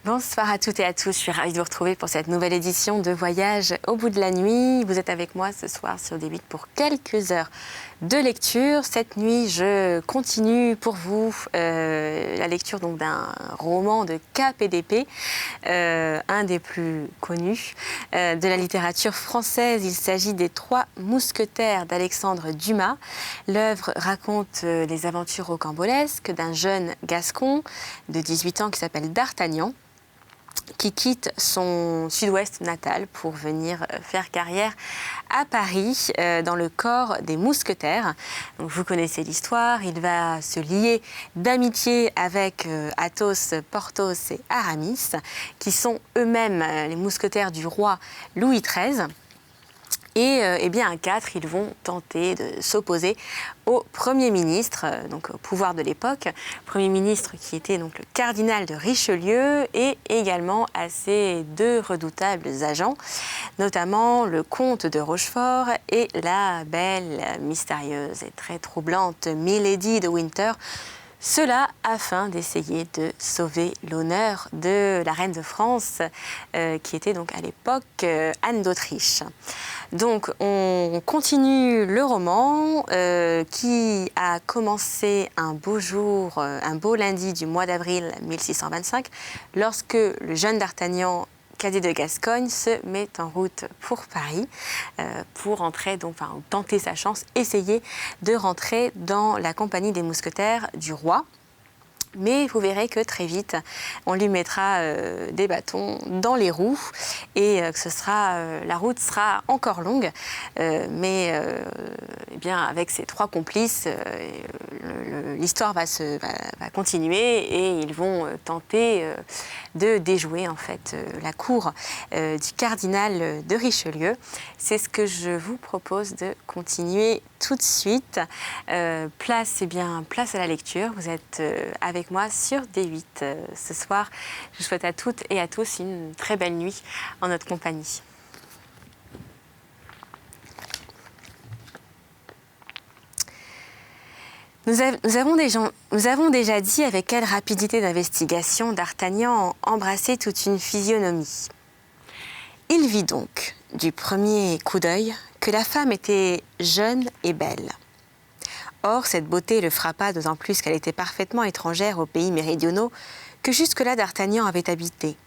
Bonsoir à toutes et à tous, je suis ravie de vous retrouver pour cette nouvelle édition de Voyage au bout de la nuit. Vous êtes avec moi ce soir sur D8 pour quelques heures de lecture. Cette nuit, je continue pour vous la lecture d'un roman de KPDP, un des plus connus de la littérature française. Il s'agit des Trois Mousquetaires d'Alexandre Dumas. L'œuvre raconte les aventures rocambolesques d'un jeune Gascon de 18 ans qui s'appelle D'Artagnan, qui quitte son sud-ouest natal pour venir faire carrière à Paris dans le corps des mousquetaires. Donc, vous connaissez l'histoire, il va se lier d'amitié avec Athos, Porthos et Aramis, qui sont eux-mêmes les mousquetaires du roi Louis XIII. Et bien à quatre, ils vont tenter de s'opposer au Premier ministre, donc au pouvoir de l'époque, Premier ministre qui était donc le cardinal de Richelieu, et également à ses deux redoutables agents, notamment le comte de Rochefort et la belle, mystérieuse et très troublante Milady de Winter. Cela afin d'essayer de sauver l'honneur de la reine de France, qui était donc à l'époque Anne d'Autriche. Donc on continue le roman qui a commencé un beau jour, un beau lundi du mois d'avril 1625, lorsque le jeune D'Artagnan, cadet de Gascogne, se met en route pour Paris pour entrer, donc, enfin, tenter sa chance, essayer de rentrer dans la compagnie des mousquetaires du roi. Mais vous verrez que très vite, on lui mettra des bâtons dans les roues et que la route sera encore longue. Mais eh bien, avec ces trois complices, l'histoire va continuer et ils vont tenter de déjouer en fait la cour du cardinal de Richelieu. C'est ce que je vous propose de continuer tout de suite. Place à la lecture. Vous êtes avec moi sur D8 ce soir. Je vous souhaite à toutes et à tous une très belle nuit en notre compagnie. Nous avons déjà dit avec quelle rapidité d'investigation D'Artagnan embrassait toute une physionomie. Il vit donc, du premier coup d'œil, que la femme était jeune et belle. Or, cette beauté le frappa d'autant plus qu'elle était parfaitement étrangère aux pays méridionaux que jusque-là D'Artagnan avait habité.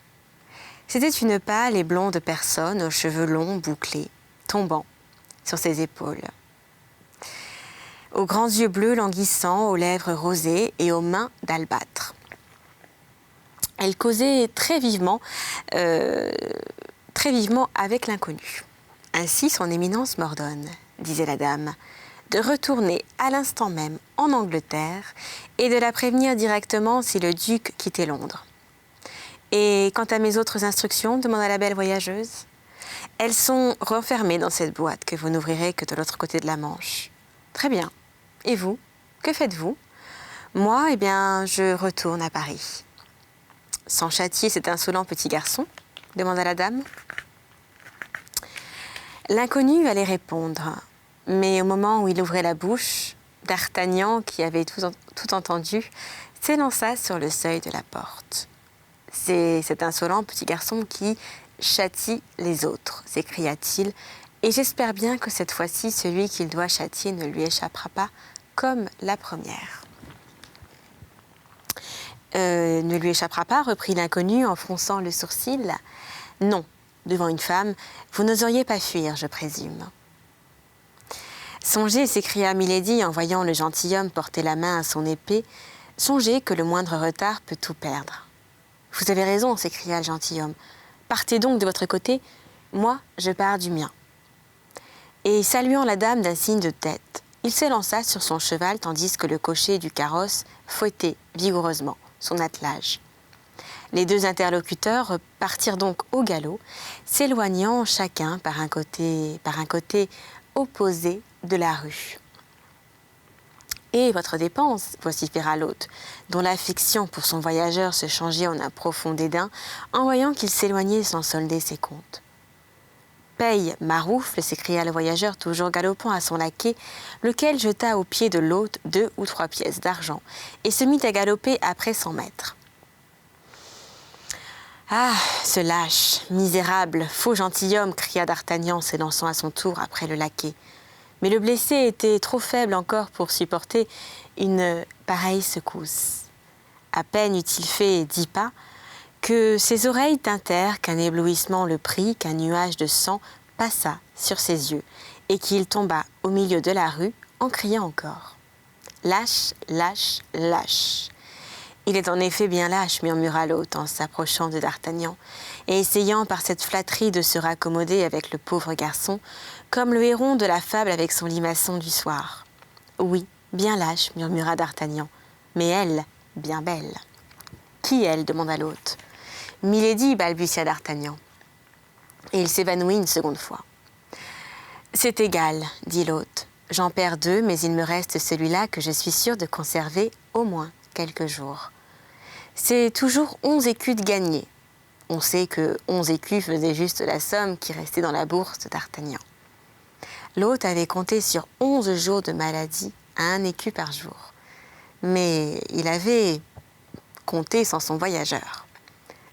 C'était une pâle et blonde personne aux cheveux longs bouclés, tombant sur ses épaules, aux grands yeux bleus languissants, aux lèvres rosées et aux mains d'albâtre. Elle causait très vivement avec l'inconnu. Ainsi, son éminence m'ordonne, disait la dame, de retourner à l'instant même en Angleterre et de la prévenir directement si le duc quittait Londres. Et quant à mes autres instructions, demanda la belle voyageuse, elles sont renfermées dans cette boîte que vous n'ouvrirez que de l'autre côté de la Manche. Très bien. Et vous, que faites-vous? Moi, eh bien, je retourne à Paris. Sans châtier cet insolent petit garçon? Demanda la dame. L'inconnu allait répondre, mais au moment où il ouvrait la bouche, D'Artagnan, qui avait tout entendu, s'élança sur le seuil de la porte. « C'est cet insolent petit garçon qui châtie les autres, s'écria-t-il, et j'espère bien que cette fois-ci, celui qu'il doit châtier ne lui échappera pas comme la première. » Ne lui échappera pas, reprit l'inconnu en fronçant le sourcil. « Non, devant une femme, vous n'oseriez pas fuir, je présume. » Songez, s'écria Milady en voyant le gentilhomme porter la main à son épée, songez que le moindre retard peut tout perdre. Vous avez raison, s'écria le gentilhomme. Partez donc de votre côté, moi je pars du mien. Et saluant la dame d'un signe de tête, il s'élança sur son cheval tandis que le cocher du carrosse fouettait vigoureusement son attelage. Les deux interlocuteurs partirent donc au galop, s'éloignant chacun par un côté opposé de la rue. « Et votre dépense » vociféra l'hôte, dont l'affection pour son voyageur se changeait en un profond dédain en voyant qu'il s'éloignait sans solder ses comptes. « Paye, maroufle » s'écria le voyageur toujours galopant à son laquais, lequel jeta aux pieds de l'hôte 2 ou 3 pièces d'argent et se mit à galoper après son maître. Ah, ce lâche, misérable, faux gentilhomme, cria d'Artagnan, s'élançant à son tour après le laquais. Mais le blessé était trop faible encore pour supporter une pareille secousse. À peine eut-il fait 10 pas que ses oreilles tintèrent, qu'un éblouissement le prit, qu'un nuage de sang passa sur ses yeux et qu'il tomba au milieu de la rue en criant encore. « Lâche, lâche, lâche !» « Il est en effet bien lâche, » murmura l'hôte en s'approchant de d'Artagnan et essayant par cette flatterie de se raccommoder avec le pauvre garçon, comme le héron de la fable avec son limaçon du soir. « Oui, bien lâche, » murmura d'Artagnan, « mais elle, bien belle. »« Qui elle ?» demanda l'hôte. « Milady, » balbutia d'Artagnan. Et il s'évanouit une seconde fois. « C'est égal, » dit l'hôte. « J'en perds 2, mais il me reste celui-là que je suis sûr de conserver au moins quelques jours. C'est toujours 11 écus de gagné. » On sait que 11 écus faisaient juste la somme qui restait dans la bourse d'Artagnan. L'hôte avait compté sur 11 jours de maladie à 1 écu par jour. Mais il avait compté sans son voyageur.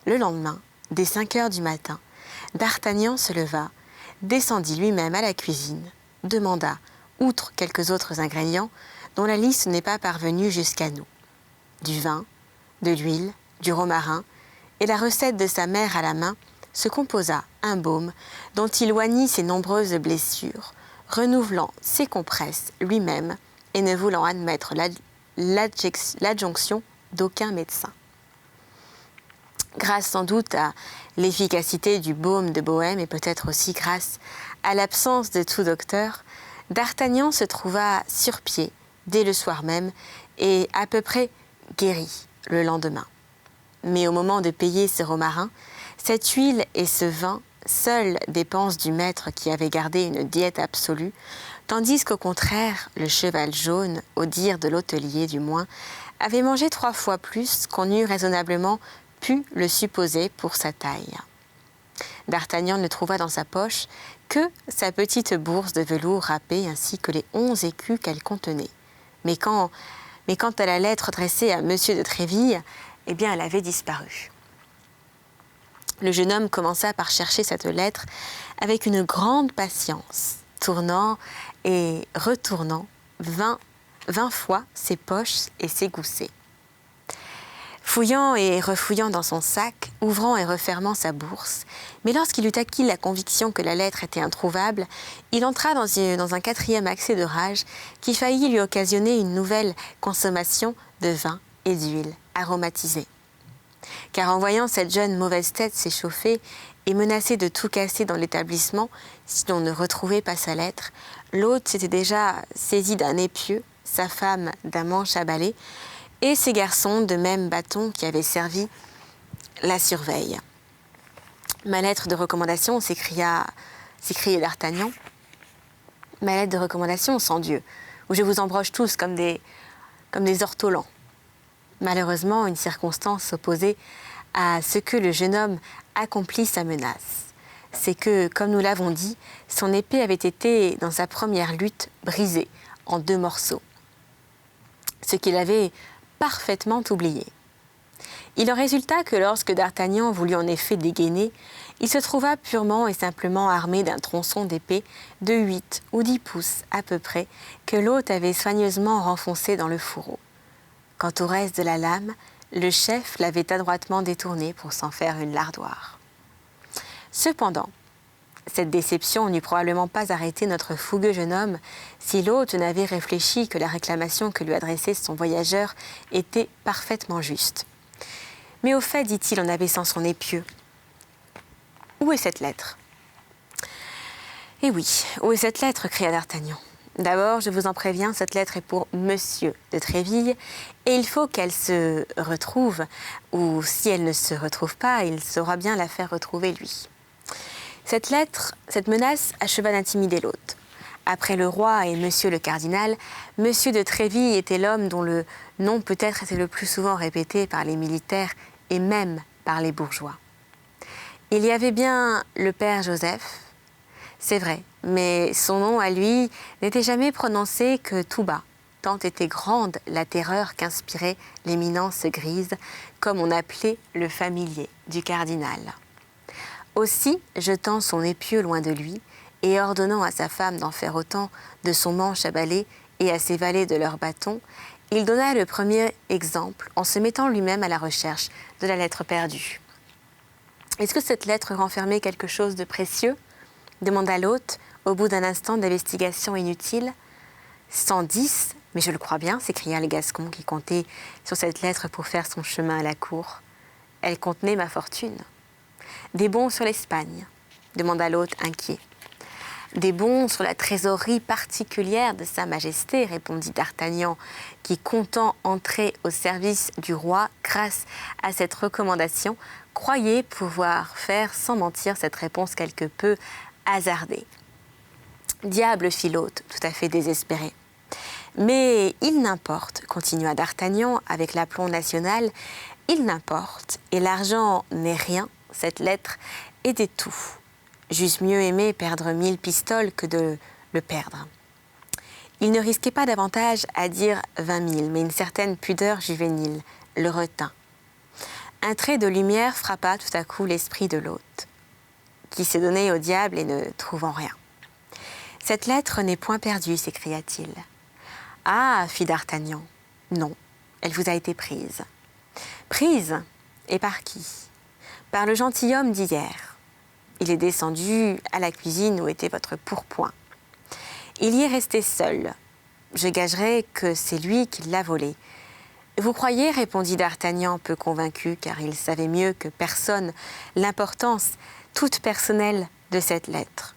Le lendemain, dès 5 heures du matin, d'Artagnan se leva, descendit lui-même à la cuisine, demanda, outre quelques autres ingrédients dont la liste n'est pas parvenue jusqu'à nous, du vin, de l'huile, du romarin, et la recette de sa mère à la main, se composa un baume dont il oignit ses nombreuses blessures, renouvelant ses compresses lui-même et ne voulant admettre l'adjonction d'aucun médecin. Grâce sans doute à l'efficacité du baume de Bohême et peut-être aussi grâce à l'absence de tout docteur, d'Artagnan se trouva sur pied dès le soir même et à peu près guéri le lendemain. Mais au moment de payer ce romarin, cette huile et ce vin, seules dépenses du maître qui avait gardé une diète absolue, tandis qu'au contraire, le cheval jaune, au dire de l'hôtelier du moins, avait mangé 3 fois plus qu'on eût raisonnablement pu le supposer pour sa taille. D'Artagnan ne trouva dans sa poche que sa petite bourse de velours râpé ainsi que les 11 écus qu'elle contenait. Mais quant à la lettre adressée à Monsieur de Tréville, eh bien, elle avait disparu. Le jeune homme commença par chercher cette lettre avec une grande patience, tournant et retournant 20 fois ses poches et ses goussets. Fouillant et refouillant dans son sac, ouvrant et refermant sa bourse, mais lorsqu'il eut acquis la conviction que la lettre était introuvable, il entra dans un 4e accès de rage qui faillit lui occasionner une nouvelle consommation de vin et d'huile aromatisée. Car en voyant cette jeune mauvaise tête s'échauffer et menacée de tout casser dans l'établissement si l'on ne retrouvait pas sa lettre, l'hôte s'était déjà saisi d'un épieu, sa femme d'un manche à balai, et ses garçons de même bâton qui avaient servi la surveille. « Ma lettre de recommandation » s'écriait d'Artagnan. « Ma lettre de recommandation, sang Dieu, où je vous embroche tous comme des ortolans. » Malheureusement, une circonstance s'opposait à ce que le jeune homme accomplit sa menace. C'est que, comme nous l'avons dit, son épée avait été, dans sa première lutte, brisée en 2 morceaux. Ce qu'il avait parfaitement oublié. Il en résulta que lorsque d'Artagnan voulut en effet dégainer, il se trouva purement et simplement armé d'un tronçon d'épée de 8 ou 10 pouces à peu près, que l'hôte avait soigneusement renfoncé dans le fourreau. Quant au reste de la lame, le chef l'avait adroitement détourné pour s'en faire une lardoire. Cependant, cette déception n'eût probablement pas arrêté notre fougueux jeune homme si l'hôte n'avait réfléchi que la réclamation que lui adressait son voyageur était parfaitement juste. « Mais au fait, dit-il en abaissant son épieu, où est cette lettre ?»« Eh oui, où est cette lettre ?» cria d'Artagnan. « D'abord, je vous en préviens, cette lettre est pour Monsieur de Tréville et il faut qu'elle se retrouve, ou si elle ne se retrouve pas, il saura bien la faire retrouver lui. » Cette menace acheva d'intimider l'hôte. Après le roi et monsieur le cardinal, monsieur de Tréville était l'homme dont le nom peut-être était le plus souvent répété par les militaires et même par les bourgeois. Il y avait bien le père Joseph, c'est vrai, mais son nom à lui n'était jamais prononcé que tout bas, tant était grande la terreur qu'inspirait l'éminence grise, comme on appelait le familier du cardinal. Aussi, jetant son épieu loin de lui, et ordonnant à sa femme d'en faire autant de son manche à balai et à ses valets de leurs bâtons, il donna le premier exemple en se mettant lui-même à la recherche de la lettre perdue. « Est-ce que cette lettre renfermait quelque chose de précieux ?» demanda l'hôte, au bout d'un instant d'investigation inutile. « 110, mais je le crois bien, s'écria le Gascon qui comptait sur cette lettre pour faire son chemin à la cour. Elle contenait ma fortune. »« Des bons sur l'Espagne ?» demanda l'hôte inquiet. « Des bons sur la trésorerie particulière de Sa Majesté, répondit d'Artagnan, qui, comptant entrer au service du roi grâce à cette recommandation, croyait pouvoir faire sans mentir cette réponse quelque peu hasardée. Diable, fit l'hôte, tout à fait désespéré. Mais il n'importe, continua d'Artagnan avec l'aplomb national, il n'importe, et l'argent n'est rien, cette lettre était tout. J'eusse mieux aimé perdre 1000 pistoles que de le perdre. Il ne risquait pas davantage à dire 20 000, mais une certaine pudeur juvénile le retint. Un trait de lumière frappa tout à coup l'esprit de l'hôte, qui s'est donné au diable et ne trouvant rien. « Cette lettre n'est point perdue, s'écria-t-il. »« Ah, fit d'Artagnan, non, elle vous a été prise. »« Prise? Et par qui ? » ?»« Par le gentilhomme d'hier. Il est descendu à la cuisine où était votre pourpoint. Il y est resté seul. Je gagerais que c'est lui qui l'a volé. »« Vous croyez, répondit d'Artagnan, peu convaincu, car il savait mieux que personne l'importance toute personnelle de cette lettre.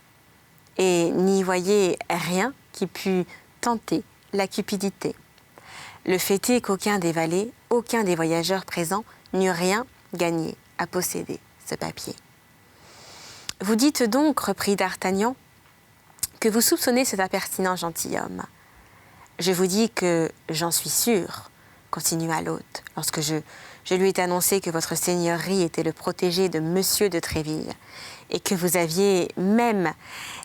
Et n'y voyez rien qui pût tenter la cupidité. Le fait est qu'aucun des valets, aucun des voyageurs présents n'eut rien gagné à posséder ce papier. « Vous dites donc, reprit d'Artagnan, que vous soupçonnez cet impertinent gentilhomme. Je vous dis que j'en suis sûr, continua l'hôte, lorsque je lui ai annoncé que votre seigneurie était le protégé de monsieur de Tréville, et que vous aviez même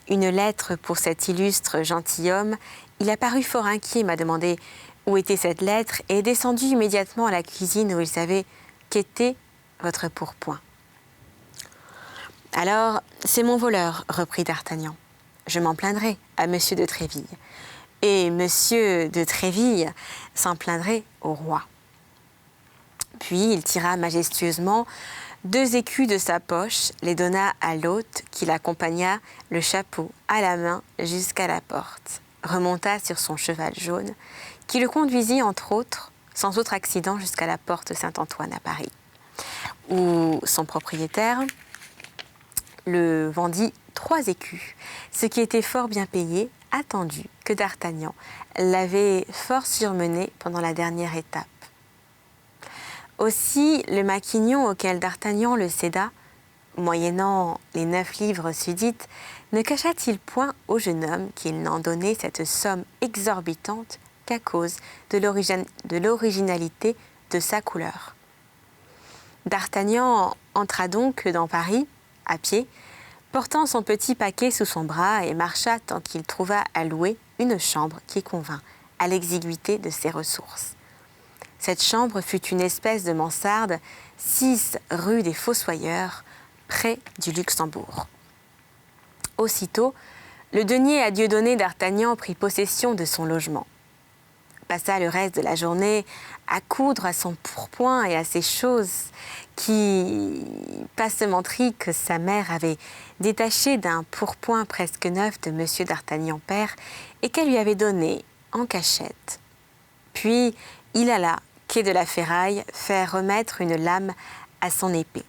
une lettre pour cet illustre gentilhomme. Il a paru fort inquiet, m'a demandé où était cette lettre, et est descendu immédiatement à la cuisine où il savait qu'était votre pourpoint. » « Alors, c'est mon voleur, reprit d'Artagnan. Je m'en plaindrai à monsieur de Tréville. Et monsieur de Tréville s'en plaindrait au roi. » Puis il tira majestueusement 2 écus de sa poche, les donna à l'hôte qui l'accompagna, le chapeau à la main jusqu'à la porte, remonta sur son cheval jaune, qui le conduisit entre autres, sans autre accident, jusqu'à la porte Saint-Antoine à Paris, où son propriétaire le vendit 3 écus, ce qui était fort bien payé, attendu que d'Artagnan l'avait fort surmené pendant la dernière étape. Aussi, le maquignon auquel d'Artagnan le céda, moyennant les 9 livres susdites, ne cacha-t-il point au jeune homme qu'il n'en donnait cette somme exorbitante qu'à cause de l'originalité de sa couleur. D'Artagnan entra donc dans Paris, à pied, portant son petit paquet sous son bras et marcha tant qu'il trouva à louer une chambre qui convint à l'exiguïté de ses ressources. Cette chambre fut une espèce de mansarde, 6 rue des Fossoyeurs, près du Luxembourg. Aussitôt, le denier à Dieudonné d'Artagnan prit possession de son logement. Passa le reste de la journée à coudre à son pourpoint et à ces choses qui, passementerie que sa mère avait détachées d'un pourpoint presque neuf de monsieur d'Artagnan père et qu'elle lui avait donné en cachette. Puis il alla, quai de la Ferraille, faire remettre une lame à son épée.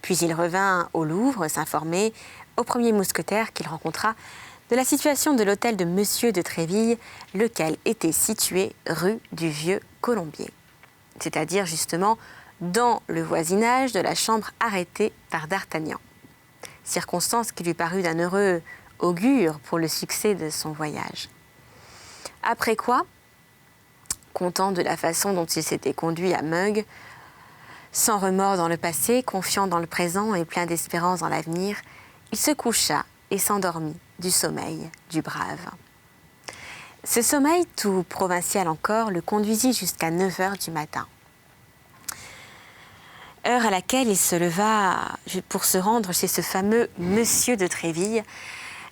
Puis il revint au Louvre s'informer au premier mousquetaire qu'il rencontra de la situation de l'hôtel de monsieur de Tréville, lequel était situé rue du Vieux Colombier, c'est-à-dire justement dans le voisinage de la chambre arrêtée par d'Artagnan, circonstance qui lui parut d'un heureux augure pour le succès de son voyage. Après quoi, content de la façon dont il s'était conduit à Meung, sans remords dans le passé, confiant dans le présent et plein d'espérance dans l'avenir, il se coucha et s'endormit du sommeil du brave. Ce sommeil, tout provincial encore, le conduisit jusqu'à 9 heures du matin. Heure à laquelle il se leva pour se rendre chez ce fameux Monsieur de Tréville,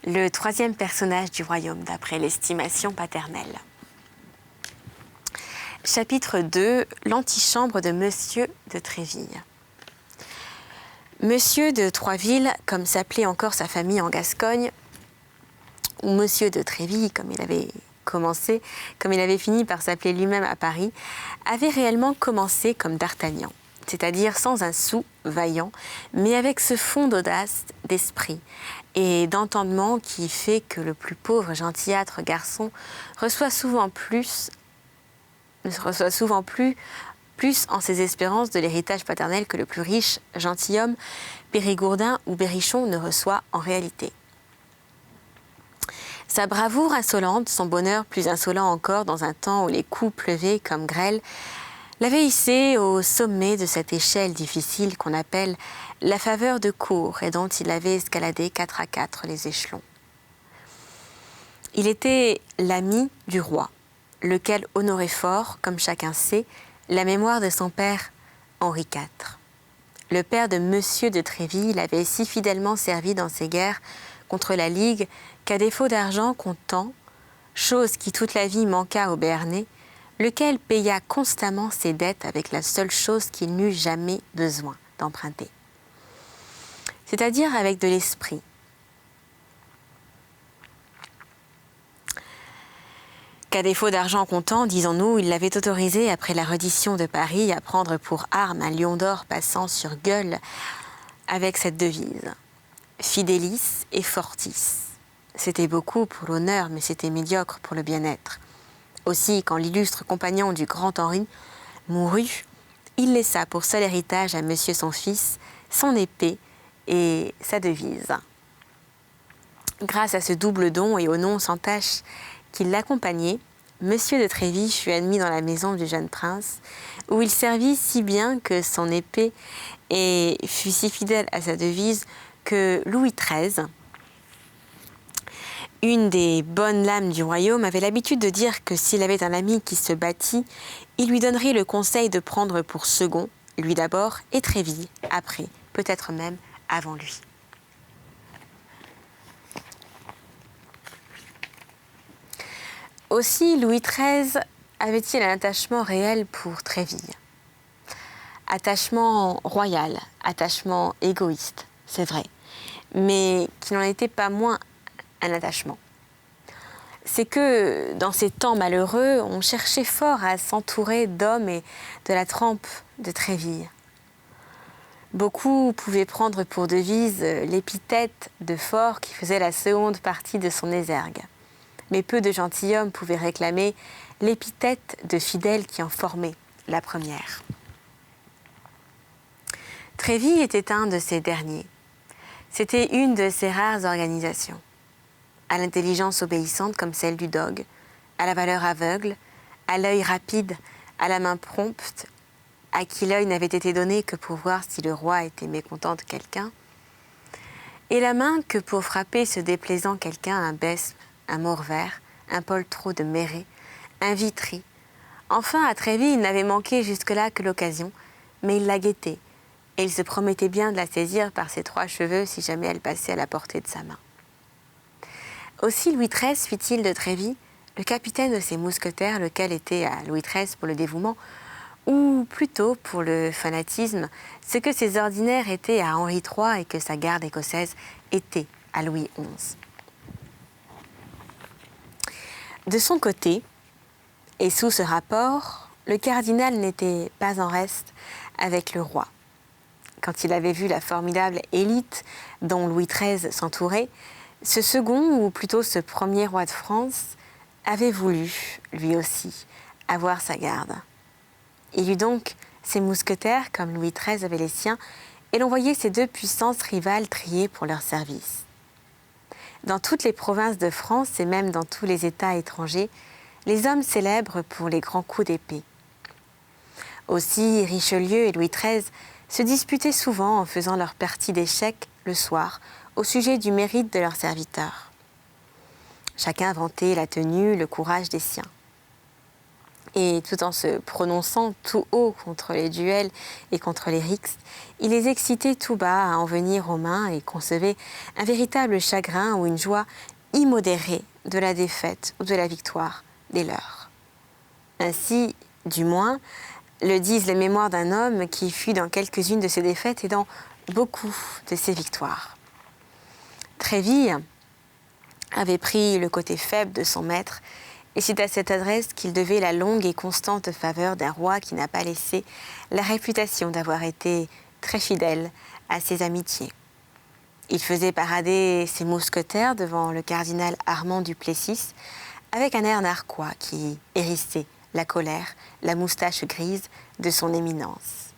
le troisième personnage du royaume d'après l'estimation paternelle. Chapitre 2, l'antichambre de Monsieur de Tréville. Monsieur de Troisville, comme s'appelait encore sa famille en Gascogne, ou Monsieur de Tréville, comme il avait fini par s'appeler lui-même à Paris, avait réellement commencé comme d'Artagnan, c'est-à-dire sans un sou, vaillant, mais avec ce fond d'audace, d'esprit et d'entendement qui fait que le plus pauvre gentillâtre garçon reçoit souvent plus en ses espérances de l'héritage paternel que le plus riche gentilhomme, Périgourdin ou Berrichon ne reçoit en réalité. Sa bravoure insolente, son bonheur plus insolent encore dans un temps où les coups pleuvaient comme grêle, l'avait hissé au sommet de cette échelle difficile qu'on appelle la faveur de cour et dont il avait escaladé 4 à 4 les échelons. Il était l'ami du roi, lequel honorait fort, comme chacun sait, la mémoire de son père Henri IV. Le père de Monsieur de Tréville avait si fidèlement servi dans ses guerres contre la Ligue qu'à défaut d'argent comptant, chose qui toute la vie manqua au Béarnais, lequel paya constamment ses dettes avec la seule chose qu'il n'eut jamais besoin d'emprunter, c'est-à-dire avec de l'esprit. Qu'à défaut d'argent comptant, disons-nous, il l'avait autorisé, après la reddition de Paris, à prendre pour arme un lion d'or passant sur gueule avec cette devise « Fidelis et fortis ». C'était beaucoup pour l'honneur, mais c'était médiocre pour le bien-être. Aussi, quand l'illustre compagnon du grand Henri mourut, il laissa pour seul héritage à monsieur son fils son épée et sa devise. Grâce à ce double don et au nom sans tache qui l'accompagnait, Monsieur de Tréville fut admis dans la maison du jeune prince, où il servit si bien que son épée et fut si fidèle à sa devise que Louis XIII, une des bonnes lames du royaume, avait l'habitude de dire que s'il avait un ami qui se battît, il lui donnerait le conseil de prendre pour second, lui d'abord et Tréville après, peut-être même avant lui. Aussi, Louis XIII avait-il un attachement réel pour Tréville. Attachement royal, attachement égoïste, c'est vrai, mais qui n'en était pas moins un attachement. C'est que, dans ces temps malheureux, on cherchait fort à s'entourer d'hommes et de la trempe de Tréville. Beaucoup pouvaient prendre pour devise l'épithète de fort qui faisait la seconde partie de son exergue. Mais peu de gentilshommes pouvaient réclamer l'épithète de fidèle qui en formait la première. Tréville était un de ces derniers. C'était une de ces rares organisations. À l'intelligence obéissante comme celle du dogue, à la valeur aveugle, à l'œil rapide, à la main prompte, à qui l'œil n'avait été donné que pour voir si le roi était mécontent de quelqu'un, et la main que pour frapper ce déplaisant quelqu'un un besme, un morvers, un poltrot de Méré, un Vitry. Enfin, à Tréville, il n'avait manqué jusque-là que l'occasion, mais il la guettait, et il se promettait bien de la saisir par ses 3 cheveux si jamais elle passait à la portée de sa main. Aussi Louis XIII fit-il de Tréville le capitaine de ses mousquetaires, lequel était à Louis XIII pour le dévouement, ou plutôt pour le fanatisme, ce que ses ordinaires étaient à Henri III et que sa garde écossaise était à Louis XI. De son côté, et sous ce rapport, le cardinal n'était pas en reste avec le roi. Quand il avait vu la formidable élite dont Louis XIII s'entourait, ce second, ou plutôt ce premier roi de France, avait voulu, lui aussi, avoir sa garde. Il eut donc ses mousquetaires, comme Louis XIII avait les siens, et l'on voyait ces 2 puissances rivales trier pour leur service. Dans toutes les provinces de France et même dans tous les États étrangers, les hommes célèbres pour les grands coups d'épée. Aussi, Richelieu et Louis XIII se disputaient souvent en faisant leur partie d'échecs le soir au sujet du mérite de leurs serviteurs. Chacun vantait la tenue, le courage des siens. Et tout en se prononçant tout haut contre les duels et contre les rixes, il les excitait tout bas à en venir aux mains et concevait un véritable chagrin ou une joie immodérée de la défaite ou de la victoire des leurs. Ainsi, du moins, le disent les mémoires d'un homme qui fut dans quelques-unes de ses défaites et dans beaucoup de ses victoires. Tréville avait pris le côté faible de son maître, et c'est à cette adresse qu'il devait la longue et constante faveur d'un roi qui n'a pas laissé la réputation d'avoir été très fidèle à ses amitiés. Il faisait parader ses mousquetaires devant le cardinal Armand du Plessis avec un air narquois qui hérissait la colère, la moustache grise de son éminence.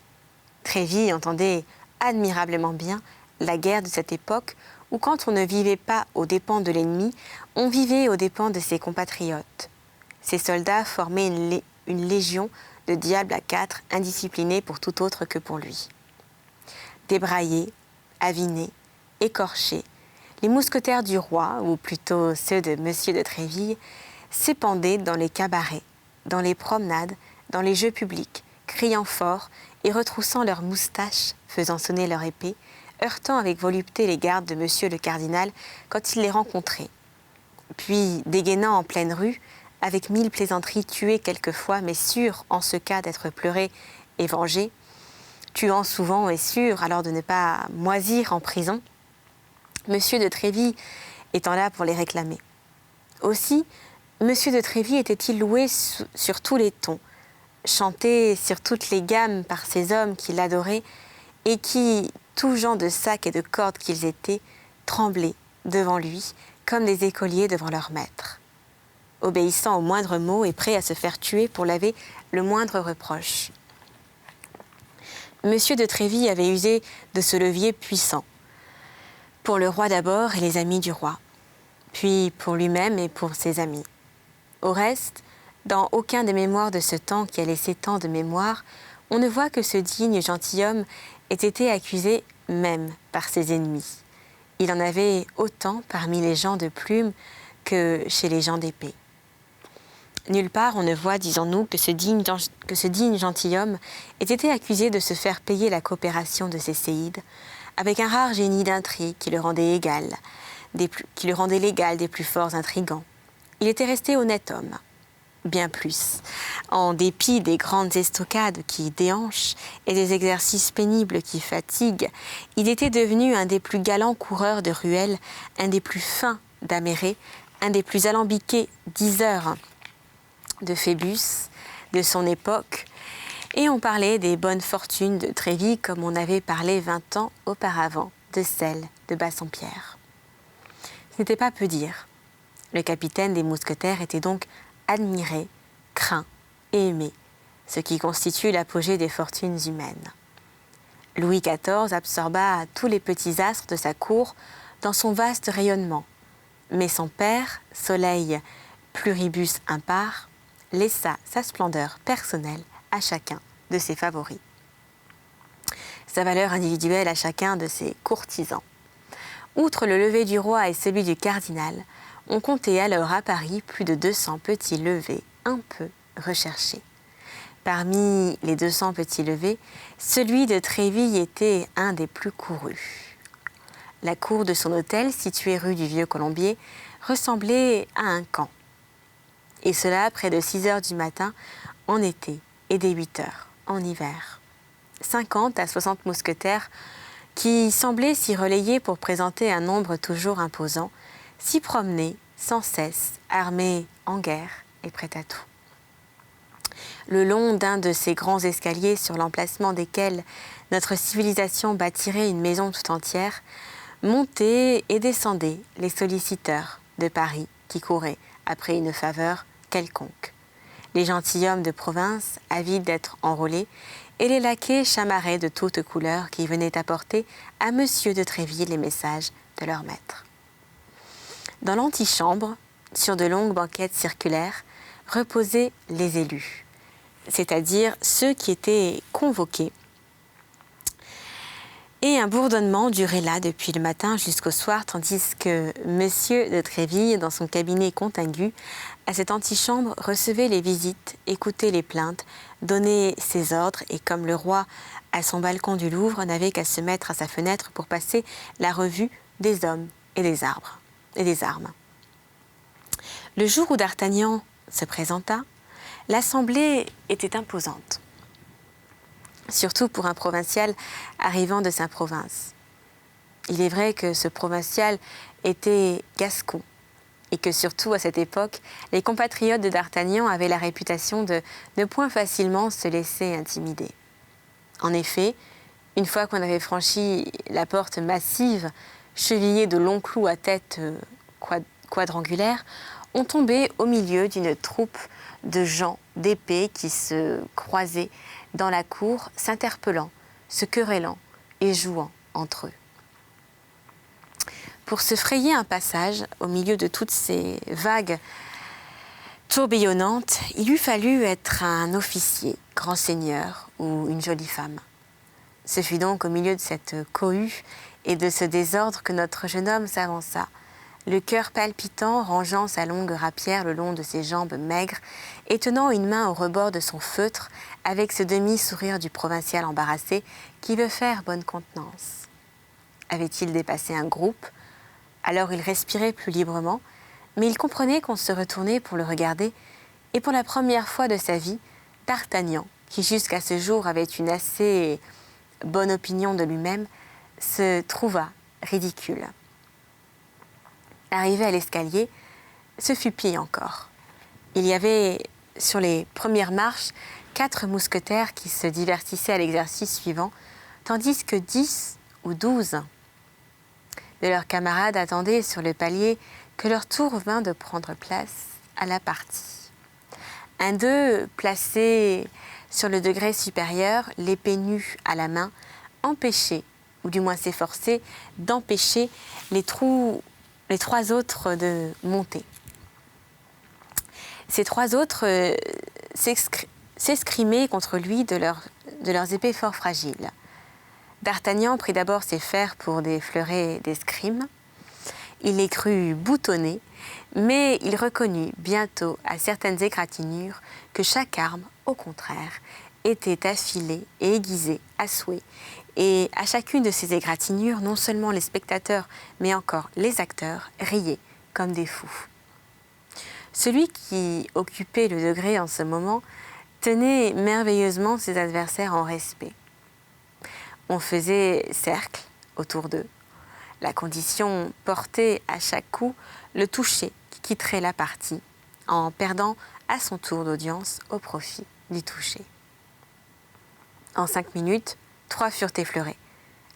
Tréville entendait admirablement bien la guerre de cette époque où, quand on ne vivait pas aux dépens de l'ennemi, on vivait aux dépens de ses compatriotes. Ces soldats formaient une légion de diables à quatre, indisciplinés pour tout autre que pour lui. Débraillés, avinés, écorchés, les mousquetaires du roi, ou plutôt ceux de Monsieur de Tréville, s'épandaient dans les cabarets, dans les promenades, dans les jeux publics, criant fort et retroussant leurs moustaches, faisant sonner leur épée, heurtant avec volupté les gardes de Monsieur le cardinal quand il les rencontrait. Puis, dégainant en pleine rue, avec 1000 plaisanteries tuées quelquefois, mais sûres en ce cas d'être pleurées et vengées, tuant souvent et sûr alors de ne pas moisir en prison, Monsieur de Tréville étant là pour les réclamer. Aussi, Monsieur de Tréville était-il loué sur tous les tons, chanté sur toutes les gammes par ces hommes qui l'adoraient et qui, tous gens de sac et de cordes qu'ils étaient, tremblaient devant lui comme des écoliers devant leur maître, obéissant au moindre mot et prêt à se faire tuer pour laver le moindre reproche. Monsieur de Tréville avait usé de ce levier puissant, pour le roi d'abord et les amis du roi, puis pour lui-même et pour ses amis. Au reste, dans aucun des mémoires de ce temps qui a laissé tant de mémoire, on ne voit que ce digne gentilhomme ait été accusé même par ses ennemis. Il en avait autant parmi les gens de plume que chez les gens d'épée. Nulle part on ne voit, disons-nous, que ce digne gentilhomme ait été accusé de se faire payer la coopération de ses séides, avec un rare génie d'intrigue qui le rendait l'égal des plus forts intrigants. Il était resté honnête homme. Bien plus, en dépit des grandes estocades qui déhanchent et des exercices pénibles qui fatiguent, il était devenu un des plus galants coureurs de ruelles, un des plus fins d'Amérée, un des plus alambiqués diseurs de Phébus, de son époque, et on parlait des bonnes fortunes de Tréville comme on avait parlé 20 ans auparavant de celles de Bassompierre. Ce n'était pas peu dire. Le capitaine des mousquetaires était donc admiré, craint et aimé, ce qui constitue l'apogée des fortunes humaines. Louis XIV absorba tous les petits astres de sa cour dans son vaste rayonnement, mais son père, soleil pluribus impar, laissa sa splendeur personnelle à chacun de ses favoris, sa valeur individuelle à chacun de ses courtisans. Outre le lever du roi et celui du cardinal, on comptait alors à Paris plus de 200 petits levers un peu recherchés. Parmi les 200 petits levers, celui de Tréville était un des plus courus. La cour de son hôtel, située rue du Vieux-Colombier, ressemblait à un camp. Et cela près de 6 heures du matin en été et dès 8 heures en hiver. 50 à 60 mousquetaires qui semblaient s'y relayer pour présenter un nombre toujours imposant, s'y promenaient sans cesse, armés en guerre et prêts à tout. Le long d'un de ces grands escaliers sur l'emplacement desquels notre civilisation bâtirait une maison tout entière, montaient et descendaient les solliciteurs de Paris qui couraient après une faveur quelconque, les gentilshommes de province avides d'être enrôlés et les laquais chamarrés de toutes couleurs qui venaient apporter à Monsieur de Tréville les messages de leur maître. Dans l'antichambre, sur de longues banquettes circulaires, reposaient les élus, c'est-à-dire ceux qui étaient convoqués Et un bourdonnement durait là depuis le matin jusqu'au soir, tandis que Monsieur de Tréville, dans son cabinet contigu, à cette antichambre, recevait les visites, écoutait les plaintes, donnait ses ordres, et comme le roi, à son balcon du Louvre, n'avait qu'à se mettre à sa fenêtre pour passer la revue des hommes et des arbres et des armes. Le jour où d'Artagnan se présenta, l'assemblée était imposante, surtout pour un provincial arrivant de sa province. Il est vrai que ce provincial était gascon et que surtout à cette époque, les compatriotes de D'Artagnan avaient la réputation de ne point facilement se laisser intimider. En effet, une fois qu'on avait franchi la porte massive, chevillée de longs clous à tête quadrangulaire, on tombait au milieu d'une troupe de gens d'épée qui se croisaient dans la cour, s'interpellant, se querellant et jouant entre eux. Pour se frayer un passage au milieu de toutes ces vagues tourbillonnantes, il eût fallu être un officier, grand seigneur ou une jolie femme. Ce fut donc au milieu de cette cohue et de ce désordre que notre jeune homme s'avança, le cœur palpitant, rangeant sa longue rapière le long de ses jambes maigres et tenant une main au rebord de son feutre avec ce demi-sourire du provincial embarrassé qui veut faire bonne contenance. Avait-il dépassé un groupe? Alors il respirait plus librement, mais il comprenait qu'on se retournait pour le regarder, et pour la première fois de sa vie, D'Artagnan, qui jusqu'à ce jour avait une assez bonne opinion de lui-même, se trouva ridicule. Arrivé à l'escalier, ce fut pis encore. Il y avait sur les premières marches 4 mousquetaires qui se divertissaient à l'exercice suivant, tandis que 10 ou 12 de leurs camarades attendaient sur le palier que leur tour vint de prendre place à la partie. Un d'eux, placé sur le degré supérieur, l'épée nue à la main, empêchait, ou du moins s'efforçait, d'empêcher les 3 autres de monter. Ces 3 autres s'escrimaient contre lui de leurs épées fort fragiles. D'Artagnan prit d'abord ses fers pour des fleurets d'escrime. Il les crut boutonnés, mais il reconnut bientôt à certaines égratignures que chaque arme, au contraire, était affilée et aiguisée à souhait. Et à chacune de ces égratignures, non seulement les spectateurs, mais encore les acteurs riaient comme des fous. Celui qui occupait le degré en ce moment tenait merveilleusement ses adversaires en respect. On faisait cercle autour d'eux. La condition portait à chaque coup le touché qui quitterait la partie, en perdant à son tour d'audience au profit du touché. En 5 minutes, 3 furent effleurés,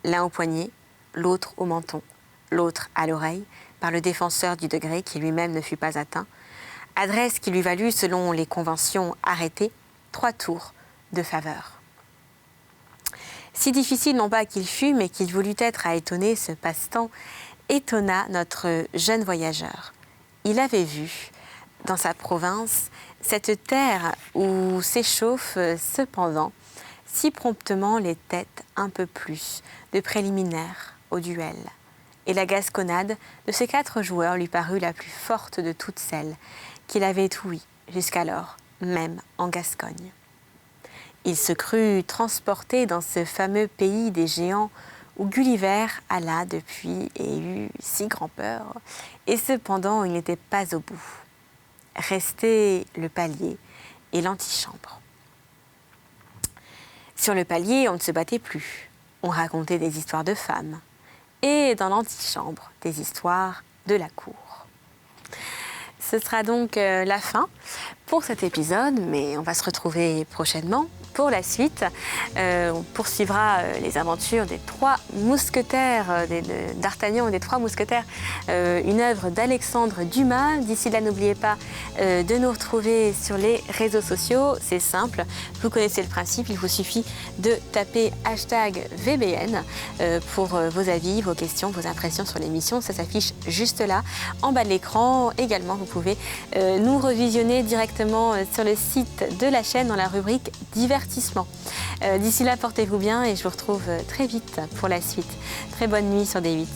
l'un au poignet, l'autre au menton, l'autre à l'oreille, par le défenseur du degré qui lui-même ne fut pas atteint, adresse qui lui valut, selon les conventions arrêtées, 3 tours de faveur. Si difficile non pas qu'il fût, mais qu'il voulut être à étonner, ce passe-temps étonna notre jeune voyageur. Il avait vu, dans sa province, cette terre où s'échauffent cependant si promptement les têtes un peu plus de préliminaires au duel. Et la gasconnade de ces 4 joueurs lui parut la plus forte de toutes celles qu'il avait ouïes jusqu'alors, même en Gascogne. Il se crut transporté dans ce fameux pays des géants où Gulliver alla depuis et eut si grand-peur, et cependant il n'était pas au bout. Restait le palier et l'antichambre. Sur le palier, on ne se battait plus. On racontait des histoires de femmes. Et dans l'antichambre, des histoires de la cour. Ce sera donc la fin pour cet épisode, mais on va se retrouver prochainement pour la suite. On poursuivra les aventures des 3 mousquetaires, d'Artagnan et des 3 mousquetaires, une œuvre d'Alexandre Dumas. D'ici là, n'oubliez pas de nous retrouver sur les réseaux sociaux. C'est simple, vous connaissez le principe, il vous suffit de taper #VBN pour vos avis, vos questions, vos impressions sur l'émission. Ça s'affiche juste là, en bas de l'écran. Également, vous pouvez nous revisionner directement directement sur le site de la chaîne dans la rubrique divertissement. D'ici là, portez-vous bien et je vous retrouve très vite pour la suite. Très bonne nuit sur D8.